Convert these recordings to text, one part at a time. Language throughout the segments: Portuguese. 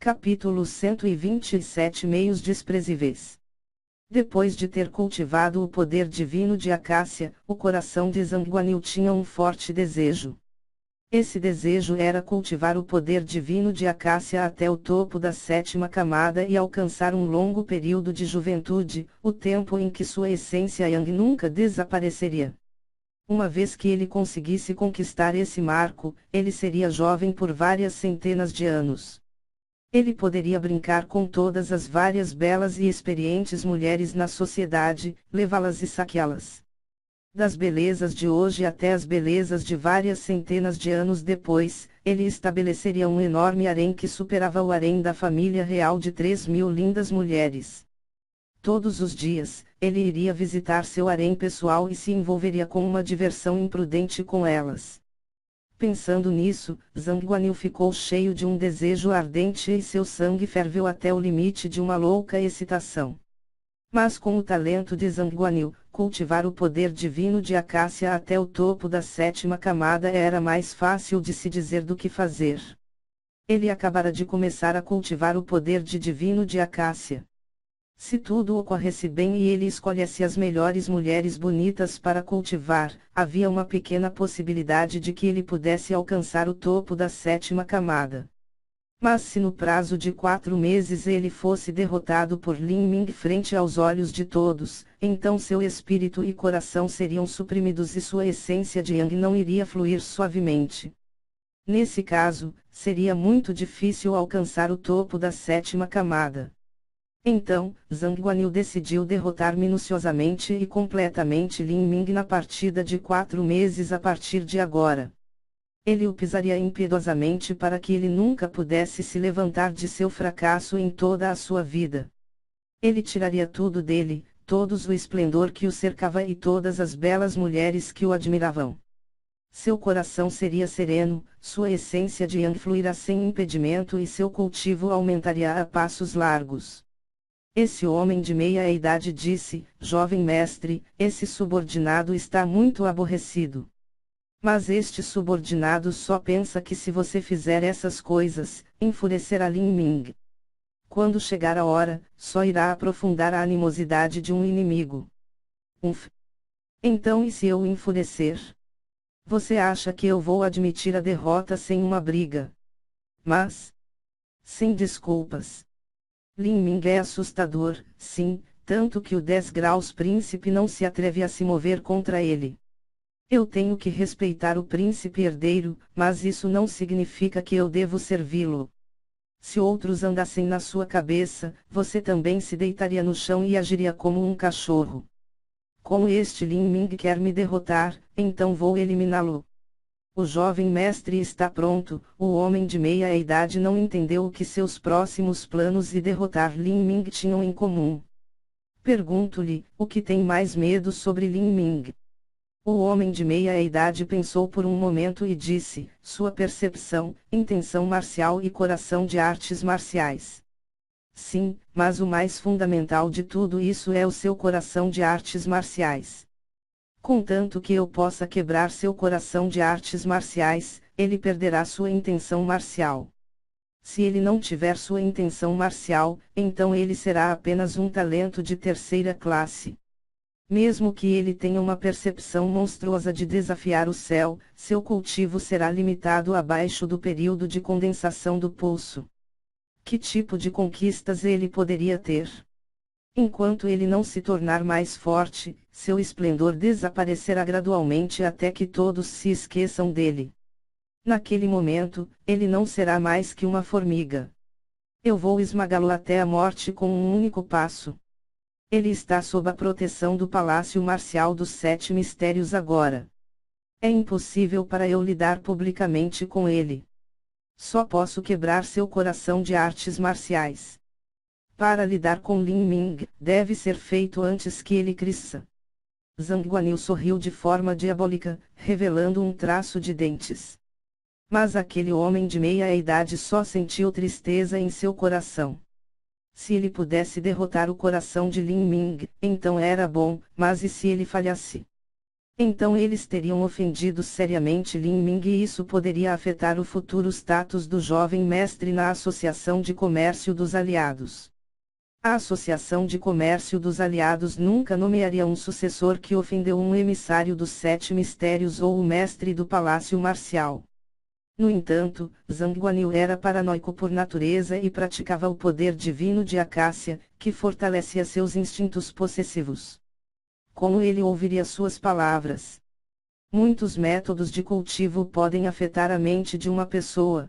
Capítulo 127 Meios desprezíveis. Depois de ter cultivado o poder divino de Acácia, o coração de Zhang Guanyu tinha um forte desejo. Esse desejo era cultivar o poder divino de Acácia até o topo da 7ª camada e alcançar um longo período de juventude, o tempo em que sua essência Yang nunca desapareceria. Uma vez que ele conseguisse conquistar esse marco, ele seria jovem por várias centenas de anos. Ele poderia brincar com todas as várias belas e experientes mulheres na sociedade, levá-las e saqueá-las. Das belezas de hoje até as belezas de várias centenas de anos depois, ele estabeleceria um enorme harém que superava o harém da família real de 3.000 lindas mulheres. Todos os dias, ele iria visitar seu harém pessoal e se envolveria com uma diversão imprudente com elas. Pensando nisso, Zhang Guanyu ficou cheio de um desejo ardente e seu sangue ferveu até o limite de uma louca excitação. Mas com o talento de Zhang Guanyu, cultivar o poder divino de Acácia até o topo da 7ª camada era mais fácil de se dizer do que fazer. Ele acabara de começar a cultivar o poder divino de Acácia. Se tudo ocorresse bem e ele escolhesse as melhores mulheres bonitas para cultivar, havia uma pequena possibilidade de que ele pudesse alcançar o topo da 7ª camada. Mas se no prazo de 4 meses ele fosse derrotado por Lin Ming frente aos olhos de todos, então seu espírito e coração seriam suprimidos e sua essência de Yang não iria fluir suavemente. Nesse caso, seria muito difícil alcançar o topo da 7ª camada. Então, Zhang Guanyu decidiu derrotar minuciosamente e completamente Lin Ming na partida de 4 meses a partir de agora. Ele o pisaria impiedosamente para que ele nunca pudesse se levantar de seu fracasso em toda a sua vida. Ele tiraria tudo dele, todos o esplendor que o cercava e todas as belas mulheres que o admiravam. Seu coração seria sereno, sua essência de Yang fluirá sem impedimento e seu cultivo aumentaria a passos largos. Esse homem de meia-idade disse: jovem mestre, esse subordinado está muito aborrecido. Mas este subordinado só pensa que se você fizer essas coisas, enfurecerá Lin Ming. Quando chegar a hora, só irá aprofundar a animosidade de um inimigo. Então e se eu enfurecer? Você acha que eu vou admitir a derrota sem uma briga? Mas, sem desculpas. Lin Ming é assustador, sim, tanto que o 10 graus príncipe não se atreve a se mover contra ele. Eu tenho que respeitar o príncipe herdeiro, mas isso não significa que eu devo servi-lo. Se outros andassem na sua cabeça, você também se deitaria no chão e agiria como um cachorro. Como este Lin Ming quer me derrotar, então vou eliminá-lo. O jovem mestre está pronto. O homem de meia-idade não entendeu o que seus próximos planos e derrotar Lin Ming tinham em comum. Pergunto-lhe, o que tem mais medo sobre Lin Ming? O homem de meia-idade pensou por um momento e disse: sua percepção, intenção marcial e coração de artes marciais. Sim, mas o mais fundamental de tudo isso é o seu coração de artes marciais. Contanto que eu possa quebrar seu coração de artes marciais, ele perderá sua intenção marcial. Se ele não tiver sua intenção marcial, então ele será apenas um talento de 3ª classe. Mesmo que ele tenha uma percepção monstruosa de desafiar o céu, seu cultivo será limitado abaixo do período de condensação do pulso. Que tipo de conquistas ele poderia ter? Enquanto ele não se tornar mais forte, seu esplendor desaparecerá gradualmente até que todos se esqueçam dele. Naquele momento, ele não será mais que uma formiga. Eu vou esmagá-lo até a morte com um único passo. Ele está sob a proteção do Palácio Marcial dos 7 Mistérios agora. É impossível para eu lidar publicamente com ele. Só posso quebrar seu coração de artes marciais. Para lidar com Lin Ming, deve ser feito antes que ele cresça. Zhang Guanyu sorriu de forma diabólica, revelando um traço de dentes. Mas aquele homem de meia-idade só sentiu tristeza em seu coração. Se ele pudesse derrotar o coração de Lin Ming, então era bom, mas e se ele falhasse? Então eles teriam ofendido seriamente Lin Ming e isso poderia afetar o futuro status do jovem mestre na Associação de Comércio dos Aliados. A Associação de Comércio dos Aliados nunca nomearia um sucessor que ofendeu um emissário dos Sete Mistérios ou o mestre do Palácio Marcial. No entanto, Zhang Guanyu era paranoico por natureza e praticava o poder divino de Acácia, que fortalecia seus instintos possessivos. Como ele ouviria suas palavras? Muitos métodos de cultivo podem afetar a mente de uma pessoa.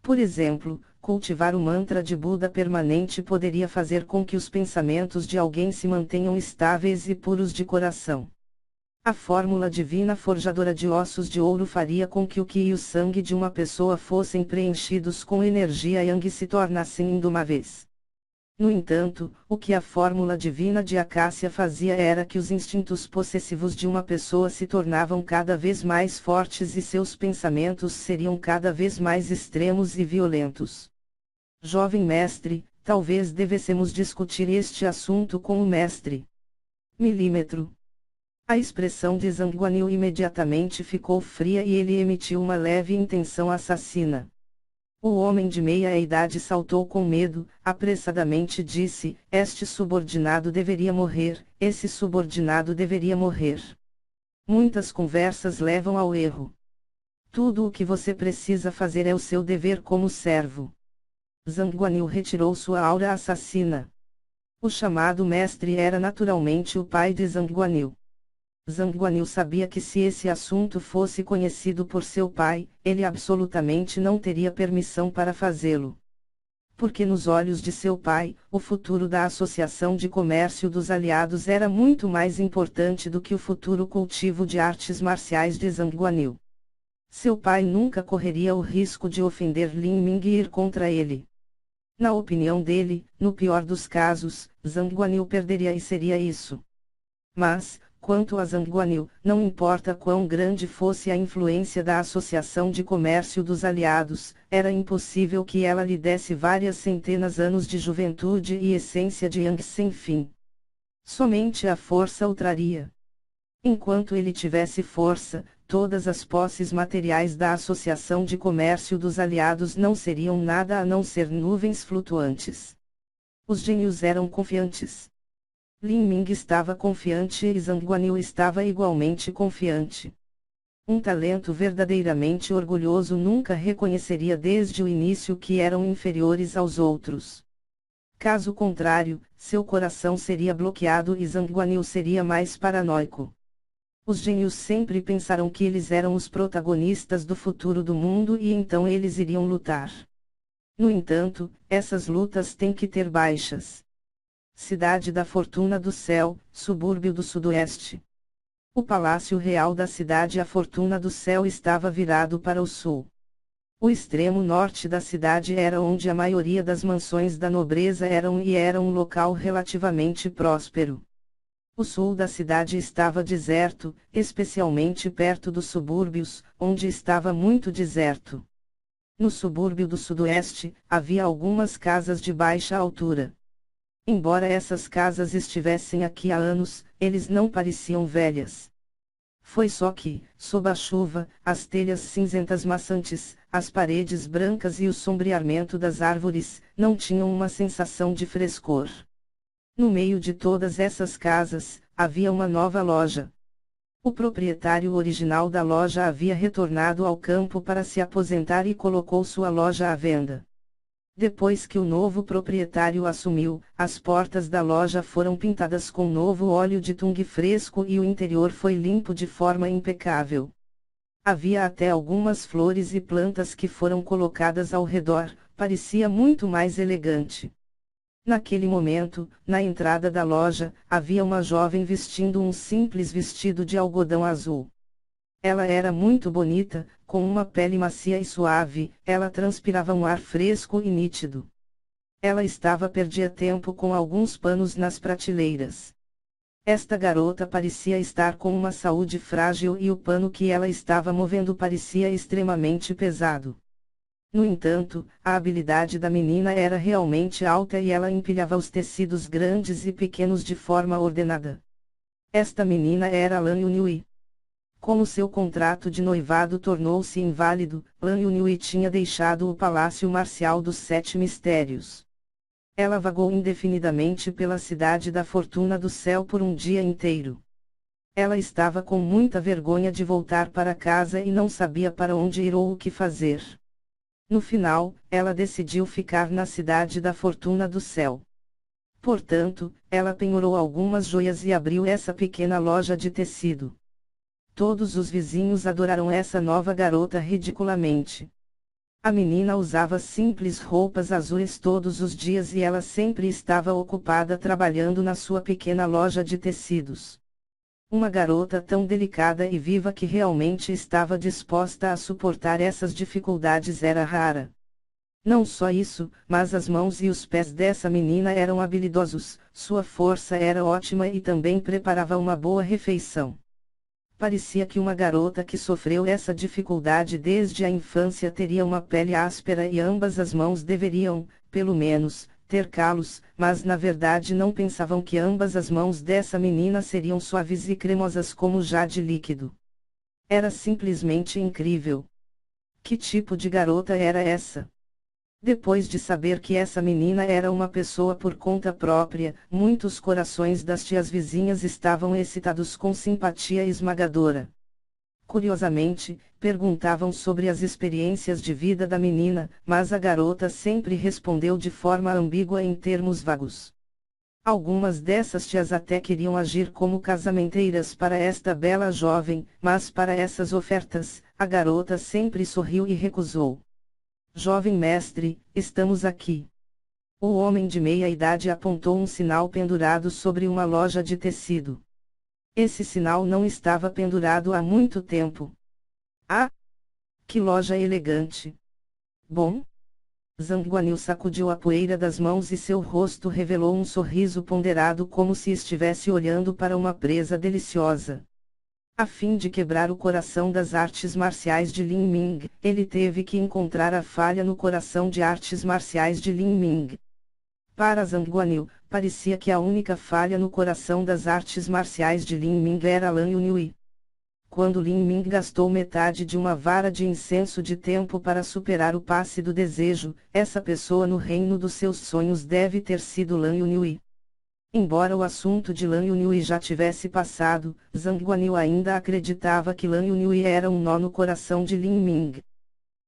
Por exemplo, cultivar o mantra de Buda permanente poderia fazer com que os pensamentos de alguém se mantenham estáveis e puros de coração. A fórmula divina forjadora de ossos de ouro faria com que o qi e o sangue de uma pessoa fossem preenchidos com energia yang e se tornassem indomáveis. No entanto, o que a fórmula divina de Acácia fazia era que os instintos possessivos de uma pessoa se tornavam cada vez mais fortes e seus pensamentos seriam cada vez mais extremos e violentos. Jovem mestre, talvez devêssemos discutir este assunto com o mestre. Milímetro. A expressão de Zhang Guanyu imediatamente ficou fria e ele emitiu uma leve intenção assassina. O homem de meia-idade saltou com medo, apressadamente disse: este subordinado deveria morrer, esse subordinado deveria morrer. Muitas conversas levam ao erro. Tudo o que você precisa fazer é o seu dever como servo. Zhang Guanyu retirou sua aura assassina. O chamado mestre era naturalmente o pai de Zhang Guanyu. Zhang Guanyu sabia que se esse assunto fosse conhecido por seu pai, ele absolutamente não teria permissão para fazê-lo. Porque nos olhos de seu pai, o futuro da Associação de Comércio dos Aliados era muito mais importante do que o futuro cultivo de artes marciais de Zhang Guanyu. Seu pai nunca correria o risco de ofender Lin Ming e ir contra ele. Na opinião dele, no pior dos casos, Zhang Guanyu perderia e seria isso. Mas, quanto a Zhang Guanyu, não importa quão grande fosse a influência da Associação de Comércio dos Aliados, era impossível que ela lhe desse várias centenas anos de juventude e essência de yang sem fim. Somente a força o traria. Enquanto ele tivesse força, todas as posses materiais da Associação de Comércio dos Aliados não seriam nada a não ser nuvens flutuantes. Os gênios eram confiantes. Lin Ming estava confiante e Zhang Guanyu estava igualmente confiante. Um talento verdadeiramente orgulhoso nunca reconheceria desde o início que eram inferiores aos outros. Caso contrário, seu coração seria bloqueado e Zhang Guanyu seria mais paranoico. Os gênios sempre pensaram que eles eram os protagonistas do futuro do mundo e então eles iriam lutar. No entanto, essas lutas têm que ter baixas. Cidade da Fortuna do Céu, subúrbio do Sudoeste. O Palácio Real da Cidade A Fortuna do Céu estava virado para o sul. O extremo norte da cidade era onde a maioria das mansões da nobreza eram e era um local relativamente próspero. O sul da cidade estava deserto, especialmente perto dos subúrbios, onde estava muito deserto. No subúrbio do sudoeste, havia algumas casas de baixa altura. Embora essas casas estivessem aqui há anos, eles não pareciam velhas. Foi só que, sob a chuva, as telhas cinzentas maçantes, as paredes brancas e o sombreamento das árvores, não tinham uma sensação de frescor. No meio de todas essas casas, havia uma nova loja. O proprietário original da loja havia retornado ao campo para se aposentar e colocou sua loja à venda. Depois que o novo proprietário assumiu, as portas da loja foram pintadas com novo óleo de tung fresco e o interior foi limpo de forma impecável. Havia até algumas flores e plantas que foram colocadas ao redor, parecia muito mais elegante. Naquele momento, na entrada da loja, havia uma jovem vestindo um simples vestido de algodão azul. Ela era muito bonita, com uma pele macia e suave, ela transpirava um ar fresco e nítido. Ela perdia tempo com alguns panos nas prateleiras. Esta garota parecia estar com uma saúde frágil e o pano que ela estava movendo parecia extremamente pesado. No entanto, a habilidade da menina era realmente alta e ela empilhava os tecidos grandes e pequenos de forma ordenada. Esta menina era Lan Yunhui. Como seu contrato de noivado tornou-se inválido, Lan Yunhui tinha deixado o Palácio Marcial dos Sete Mistérios. Ela vagou indefinidamente pela cidade da Fortuna do Céu por um dia inteiro. Ela estava com muita vergonha de voltar para casa e não sabia para onde ir ou o que fazer. No final, ela decidiu ficar na cidade da Fortuna do Céu. Portanto, ela penhorou algumas joias e abriu essa pequena loja de tecido. Todos os vizinhos adoraram essa nova garota ridiculamente. A menina usava simples roupas azuis todos os dias e ela sempre estava ocupada trabalhando na sua pequena loja de tecidos. Uma garota tão delicada e viva que realmente estava disposta a suportar essas dificuldades era rara. Não só isso, mas as mãos e os pés dessa menina eram habilidosos, sua força era ótima e também preparava uma boa refeição. Parecia que uma garota que sofreu essa dificuldade desde a infância teria uma pele áspera e ambas as mãos deveriam, pelo menos, ter calos, mas na verdade não pensavam que ambas as mãos dessa menina seriam suaves e cremosas como jade líquido. Era simplesmente incrível. Que tipo de garota era essa? Depois de saber que essa menina era uma pessoa por conta própria, muitos corações das tias vizinhas estavam excitados com simpatia esmagadora. Curiosamente, perguntavam sobre as experiências de vida da menina, mas a garota sempre respondeu de forma ambígua em termos vagos. Algumas dessas tias até queriam agir como casamenteiras para esta bela jovem, mas para essas ofertas, a garota sempre sorriu e recusou. Jovem mestre, estamos aqui. O homem de meia-idade apontou um sinal pendurado sobre uma loja de tecido. Esse sinal não estava pendurado há muito tempo. Ah! Que loja elegante! Bom? Zhang Guanyu sacudiu a poeira das mãos e seu rosto revelou um sorriso ponderado como se estivesse olhando para uma presa deliciosa. A fim de quebrar o coração das artes marciais de Lin Ming, ele teve que encontrar a falha no coração de artes marciais de Lin Ming. Para Zhang Guanyu, parecia que a única falha no coração das artes marciais de Lin Ming era Lan Yunhui. Quando Lin Ming gastou metade de uma vara de incenso de tempo para superar o passe do desejo, essa pessoa no reino dos seus sonhos deve ter sido Lan Yunhui. Embora o assunto de Lan Yunhui já tivesse passado, Zhang Guanyu ainda acreditava que Lan Yunhui era um nó no coração de Lin Ming.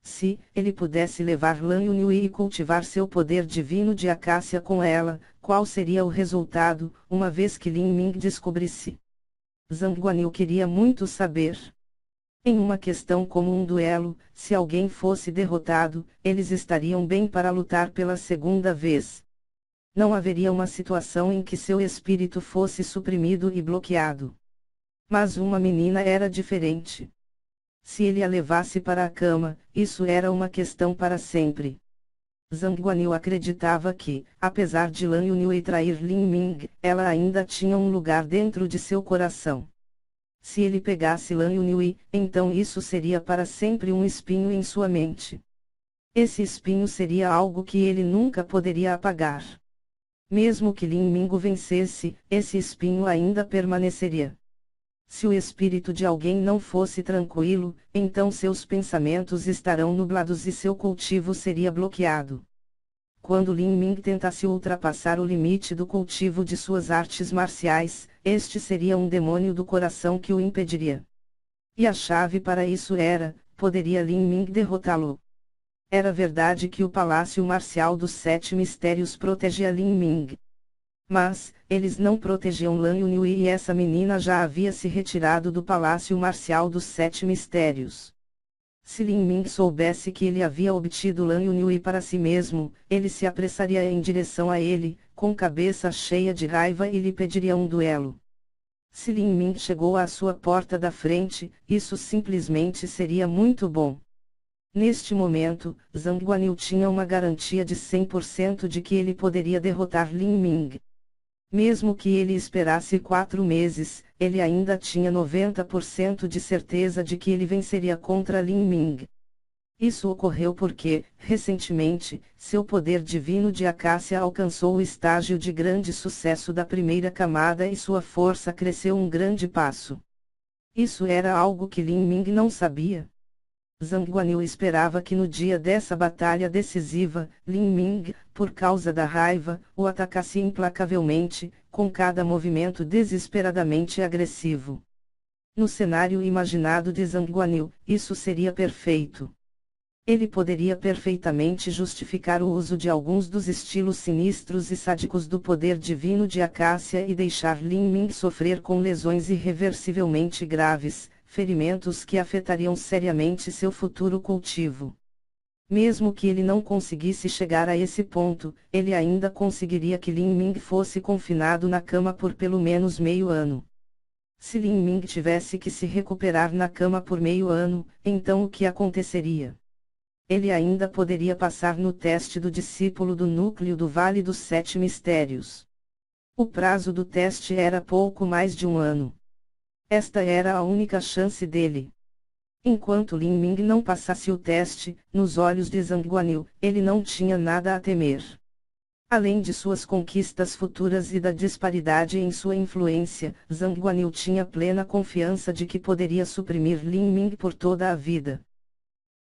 Se ele pudesse levar Lan Yunhui e cultivar seu poder divino de acácia com ela, qual seria o resultado, uma vez que Lin Ming descobrisse? Zhang Guanyu queria muito saber. Em uma questão como um duelo, se alguém fosse derrotado, eles estariam bem para lutar pela segunda vez. Não haveria uma situação em que seu espírito fosse suprimido e bloqueado. Mas uma menina era diferente. Se ele a levasse para a cama, isso era uma questão para sempre. Zhang Guanyu acreditava que, apesar de Lan Yunhui trair Lin Ming, ela ainda tinha um lugar dentro de seu coração. Se ele pegasse Lan Yunhui, então isso seria para sempre um espinho em sua mente. Esse espinho seria algo que ele nunca poderia apagar. Mesmo que Lin Ming o vencesse, esse espinho ainda permaneceria. Se o espírito de alguém não fosse tranquilo, então seus pensamentos estarão nublados e seu cultivo seria bloqueado. Quando Lin Ming tentasse ultrapassar o limite do cultivo de suas artes marciais, este seria um demônio do coração que o impediria. E a chave para isso era, poderia Lin Ming derrotá-lo? Era verdade que o Palácio Marcial dos Sete Mistérios protegia Lin Ming. Mas, eles não protegiam Lan Yunhui e essa menina já havia se retirado do Palácio Marcial dos Sete Mistérios. Se Lin Ming soubesse que ele havia obtido Lan Yunhui para si mesmo, ele se apressaria em direção a ele, com cabeça cheia de raiva e lhe pediria um duelo. Se Lin Ming chegou à sua porta da frente, isso simplesmente seria muito bom. Neste momento, Zhang Guanyu tinha uma garantia de 100% de que ele poderia derrotar Lin Ming. Mesmo que ele esperasse 4 meses, ele ainda tinha 90% de certeza de que ele venceria contra Lin Ming. Isso ocorreu porque, recentemente, seu poder divino de acácia alcançou o estágio de grande sucesso da primeira camada e sua força cresceu um grande passo. Isso era algo que Lin Ming não sabia. Zhang Guanyu esperava que no dia dessa batalha decisiva, Lin Ming, por causa da raiva, o atacasse implacavelmente, com cada movimento desesperadamente agressivo. No cenário imaginado de Zhang Guanyu, isso seria perfeito. Ele poderia perfeitamente justificar o uso de alguns dos estilos sinistros e sádicos do poder divino de Acácia e deixar Lin Ming sofrer com lesões irreversivelmente graves, ferimentos que afetariam seriamente seu futuro cultivo. Mesmo que ele não conseguisse chegar a esse ponto, ele ainda conseguiria que Lin Ming fosse confinado na cama por pelo menos meio ano. Se Lin Ming tivesse que se recuperar na cama por meio ano, então o que aconteceria? Ele ainda poderia passar no teste do discípulo do núcleo do Vale dos Sete Mistérios. O prazo do teste era pouco mais de um ano. Esta era a única chance dele. Enquanto Lin Ming não passasse o teste, nos olhos de Zhang Guanyu, ele não tinha nada a temer. Além de suas conquistas futuras e da disparidade em sua influência, Zhang Guanyu tinha plena confiança de que poderia suprimir Lin Ming por toda a vida.